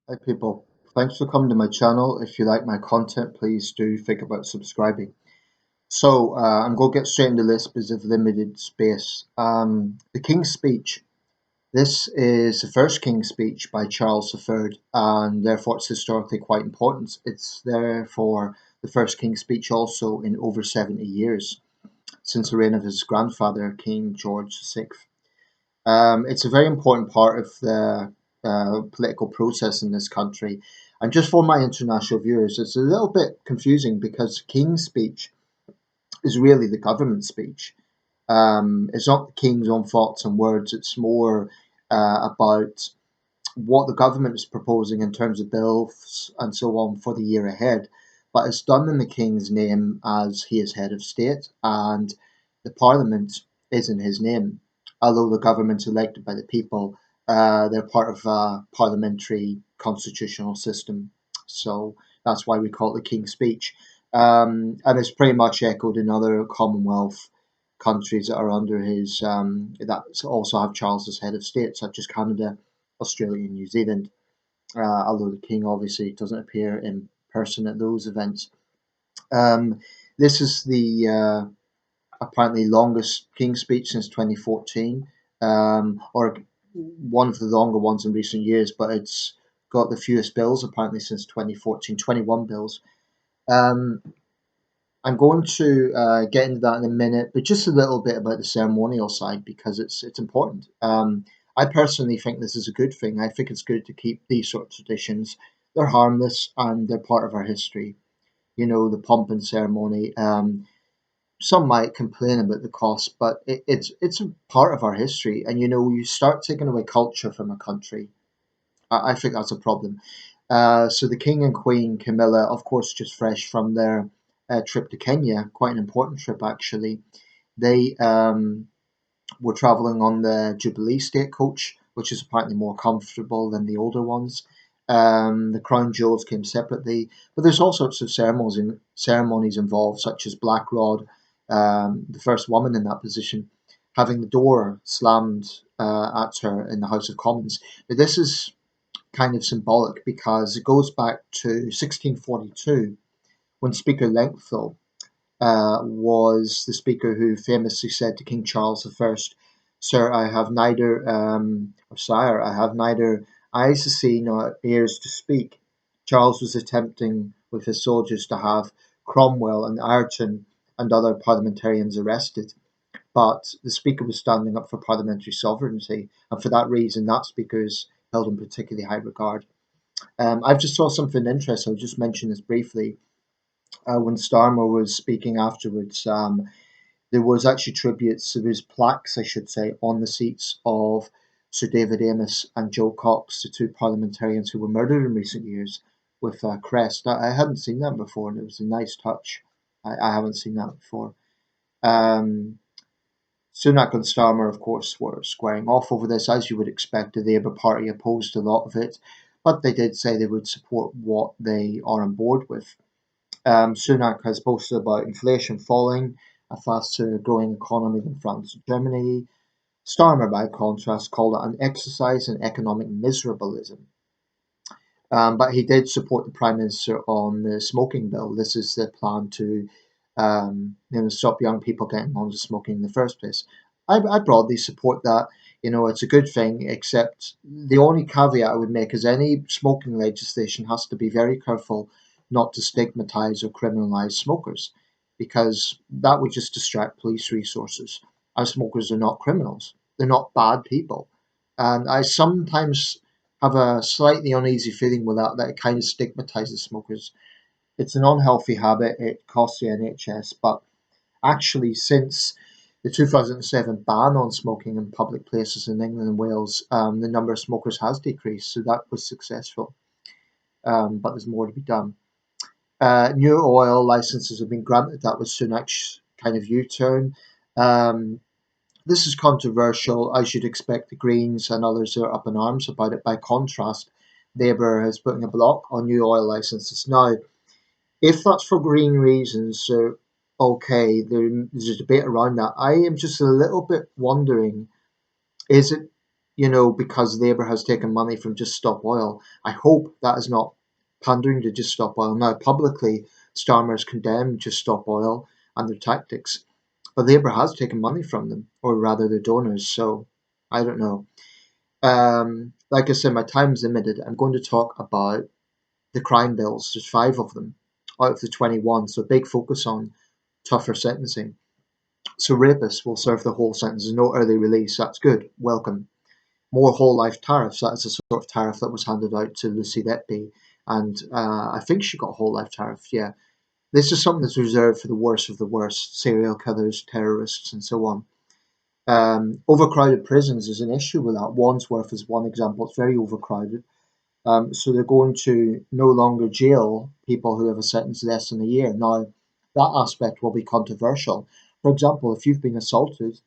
Hi people, thanks for coming to my channel. If you like my content, please do think about subscribing. I'm going to get straight into this because of limited space. The King's Speech. This is the first King's Speech by Charles III, and therefore it's historically quite important. It's therefore the first King's Speech also in over 70 years, since the reign of his grandfather, King George VI. It's a very important part of the political process in this country. And just for my international viewers, it's a little bit confusing because the King's speech is really the government speech. It's not the King's own thoughts and words, it's more about what the government is proposing in terms of bills and so on for the year ahead. But it's done in the King's name as he is head of state, and the Parliament is in his name. Although the government's elected by the people, they're part of a parliamentary constitutional system. So that's why we call it the King's Speech. And it's pretty much echoed in other Commonwealth countries that are under his, that also have Charles as head of state, such as Canada, Australia, and New Zealand. Although the King obviously doesn't appear in person at those events. This is the apparently longest King's speech since 2014, or one of the longer ones in recent years, but it's got the fewest bills apparently since 2014, 21 bills. Um, I'm going to get into that in a minute, but just a little bit about the ceremonial side because it's important. I personally think this is a good thing. I think it's good to keep these sort of traditions. They're harmless and they're part of our history. You know, the pomp and ceremony. Some might complain about the cost, but it's a part of our history. And you know, you start taking away culture from a country. I think that's a problem. So the King and Queen Camilla, of course, just fresh from their trip to Kenya, quite an important trip actually. They were traveling on the Jubilee State Coach, which is apparently more comfortable than the older ones. The crown jewels came separately, but there's all sorts of ceremonies involved, such as Black Rod, the first woman in that position, having the door slammed at her in the House of Commons. But this is kind of symbolic because it goes back to 1642 when Speaker Lenthal was the speaker who famously said to King Charles I, "Sir, I have neither, or Sire, I have neither eyes to see nor ears to speak." Charles was attempting with his soldiers to have Cromwell and Ireton and other parliamentarians arrested. But the Speaker was standing up for parliamentary sovereignty, and for that reason, that Speaker is held in particularly high regard. I've just saw something interesting. I'll just mention this briefly. When Starmer was speaking afterwards, there was actually tributes, there was plaques, I should say, on the seats of Sir David Amess and Joe Cox, the two parliamentarians who were murdered in recent years, with a crest. I hadn't seen that before, and it was a nice touch. I haven't seen that before. Um, Sunak and Starmer, of course, were squaring off over this, as you would expect. The Labour Party opposed a lot of it, but they did say they would support what they are on board with. Sunak has boasted about inflation falling, a faster growing economy than France and Germany. Starmer, by contrast, called it an exercise in economic miserabilism. But he did support the Prime Minister on the smoking bill. This is the plan to stop young people getting onto smoking in the first place. I broadly support that. You know, it's a good thing, except the only caveat I would make is any smoking legislation has to be very careful not to stigmatize or criminalize smokers, because that would just distract police resources. As smokers are not criminals, they're not bad people. And I sometimes have a slightly uneasy feeling with that, that it kind of stigmatizes smokers. It's an unhealthy habit, it costs the NHS, but actually, since the 2007 ban on smoking in public places in England and Wales, the number of smokers has decreased, so that was successful. But there's more to be done. New oil licenses have been granted. That was Sunak's kind of U-turn. Um, this is controversial. As you'd expect, the Greens and others are up in arms about it. By contrast, Labour is putting a block on new oil licenses. Now, if that's for green reasons, okay, there's a debate around that. I am just a little bit wondering, is it because Labour has taken money from Just Stop Oil. I hope that is not pandering to Just Stop Oil. Now, publicly, Starmer has condemned Just Stop Oil and their tactics, but Labour has taken money from them, or rather their donors, so I don't know. Like I said, my time's limited. I'm going to talk about the crime bills. There's 5 of them out of the 21, so big focus on tougher sentencing. So rapists will serve the whole sentence, no early release. That's good. Welcome. More whole life tariffs. That is a sort of tariff that was handed out to Lucy Letby, and I think she got a whole life tariff. Yeah, this is something that's reserved for the worst of the worst: serial killers, terrorists, and so on. Overcrowded prisons is an issue with that. Wandsworth is one example. It's very overcrowded. So they're going to no longer jail people who have a sentence less than a year. Now, that aspect will be controversial. For example, if you've been assaulted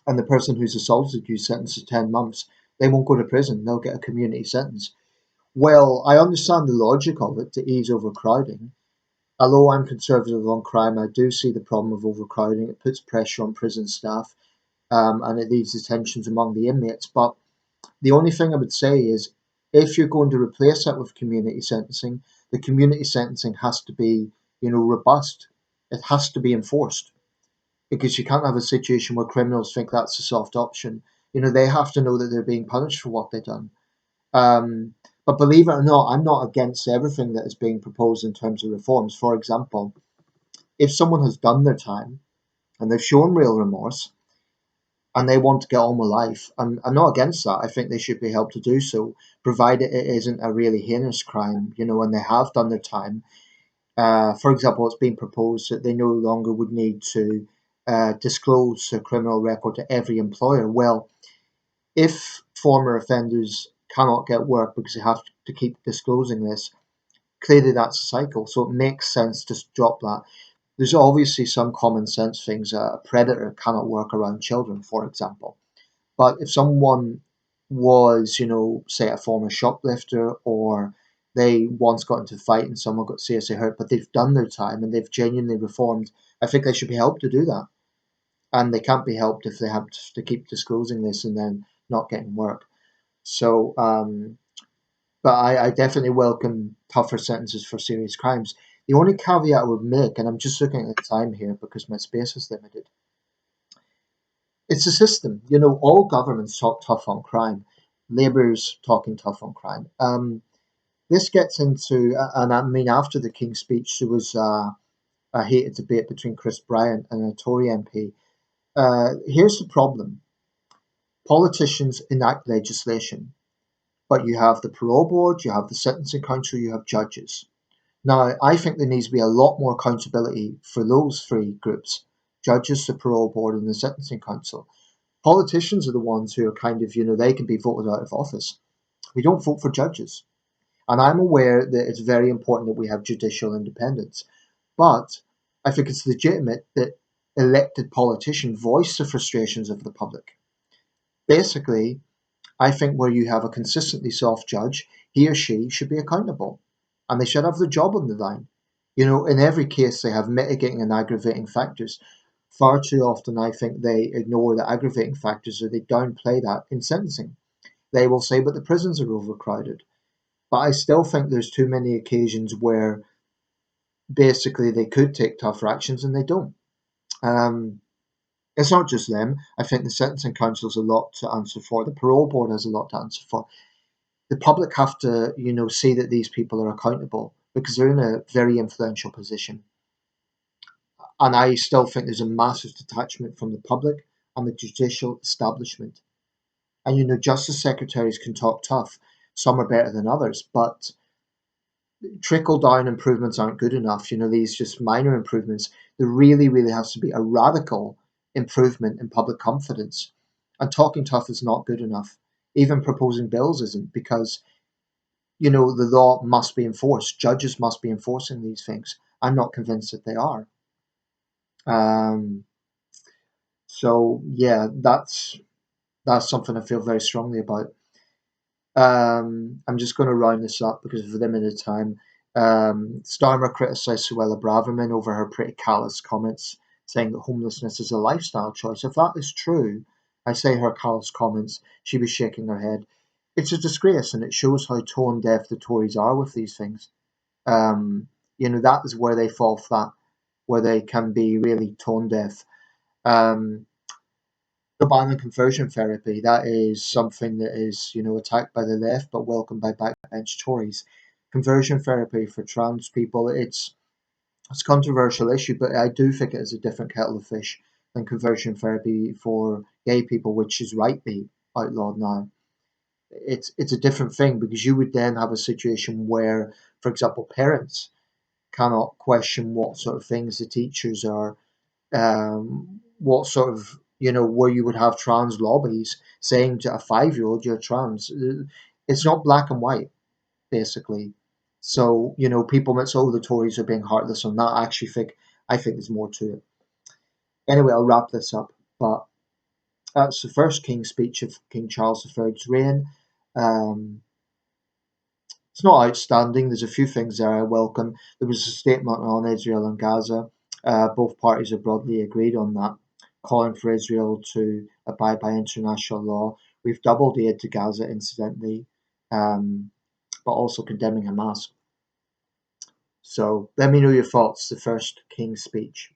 and the person who's assaulted you sentenced to 10 months, they won't go to prison. They'll get a community sentence. Well, I understand the logic of it to ease overcrowding. Although I'm conservative on crime, I do see the problem of overcrowding. It puts pressure on prison staff, and it leads to tensions among the inmates. But the only thing I would say is if you're going to replace that with community sentencing, the community sentencing has to be, robust. It has to be enforced because you can't have a situation where criminals think that's a soft option. They have to know that they're being punished for what they've done. Um, but believe it or not, I'm not against everything that is being proposed in terms of reforms. For example, if someone has done their time and they've shown real remorse and they want to get on with life, I'm not against that. I think they should be helped to do so, provided it isn't a really heinous crime, and they have done their time. For example, it's been proposed that they no longer would need to disclose their criminal record to every employer. Well, if former offenders cannot get work because they have to keep disclosing this, clearly that's a cycle. So it makes sense to drop that. There's obviously some common sense things. A predator cannot work around children, for example. But if someone was, say a former shoplifter, or they once got into a fight and someone got seriously hurt, but they've done their time and they've genuinely reformed, I think they should be helped to do that. And they can't be helped if they have to keep disclosing this and then not getting work. So, but I definitely welcome tougher sentences for serious crimes. The only caveat I would make, and I'm just looking at the time here because my space is limited, it's a system. All governments talk tough on crime. Labour's talking tough on crime. This gets into, and I mean, after the King's speech, there was a heated debate between Chris Bryant and a Tory MP. Here's the problem: politicians enact legislation, but you have the parole board, you have the sentencing council, you have judges. Now, I think there needs to be a lot more accountability for those 3 groups: judges, the parole board, and the sentencing council. Politicians are the ones who are kind of, they can be voted out of office. We don't vote for judges. And I'm aware that it's very important that we have judicial independence. But I think it's legitimate that elected politicians voice the frustrations of the public. Basically, I think where you have a consistently soft judge, he or she should be accountable. And they should have the job on the line. In every case, they have mitigating and aggravating factors. Far too often, I think they ignore the aggravating factors or they downplay that in sentencing. They will say, but the prisons are overcrowded. But I still think there's too many occasions where basically they could take tougher actions and they don't. Um, it's not just them. I think the sentencing council has a lot to answer for. The parole board has a lot to answer for. The public have to, see that these people are accountable because they're in a very influential position. And I still think there's a massive detachment from the public and the judicial establishment. And justice secretaries can talk tough. Some are better than others, but trickle down improvements aren't good enough. These just minor improvements. There really, really has to be a radical improvement in public confidence. And talking tough is not good enough. Even proposing bills isn't, because the law must be enforced. Judges must be enforcing these things. I'm not convinced that they are. Um, so yeah, that's something I feel very strongly about. I'm just going to round this up because of limited time. Starmer criticised Suella Braverman over her pretty callous comments, saying that homelessness is a lifestyle choice. If that is true, I say her callous comments. She was shaking her head. It's a disgrace, and it shows how tone deaf the Tories are with these things. Um, that is where they fall flat, where they can be really tone deaf. Um, the ban on conversion therapy, that is something that is, attacked by the left but welcomed by backbench Tories. Conversion therapy for trans people, it's a controversial issue, but I do think it is a different kettle of fish than conversion therapy for gay people, which is rightly outlawed now. It's a different thing because you would then have a situation where, for example, parents cannot question what sort of things the teachers are, what sort of, where you would have trans lobbies saying to a 5-year-old you're trans. It's not black and white, basically. So, people might say, oh, the Tories are being heartless on that. I think there's more to it. Anyway, I'll wrap this up. But that's the first King's speech of King Charles III's reign. Um, it's not outstanding. There's a few things there I welcome. There was a statement on Israel and Gaza. Both parties have broadly agreed on that, calling for Israel to abide by international law. We've doubled aid to Gaza, incidentally, but also condemning Hamas. So let me know your thoughts. The first King's speech.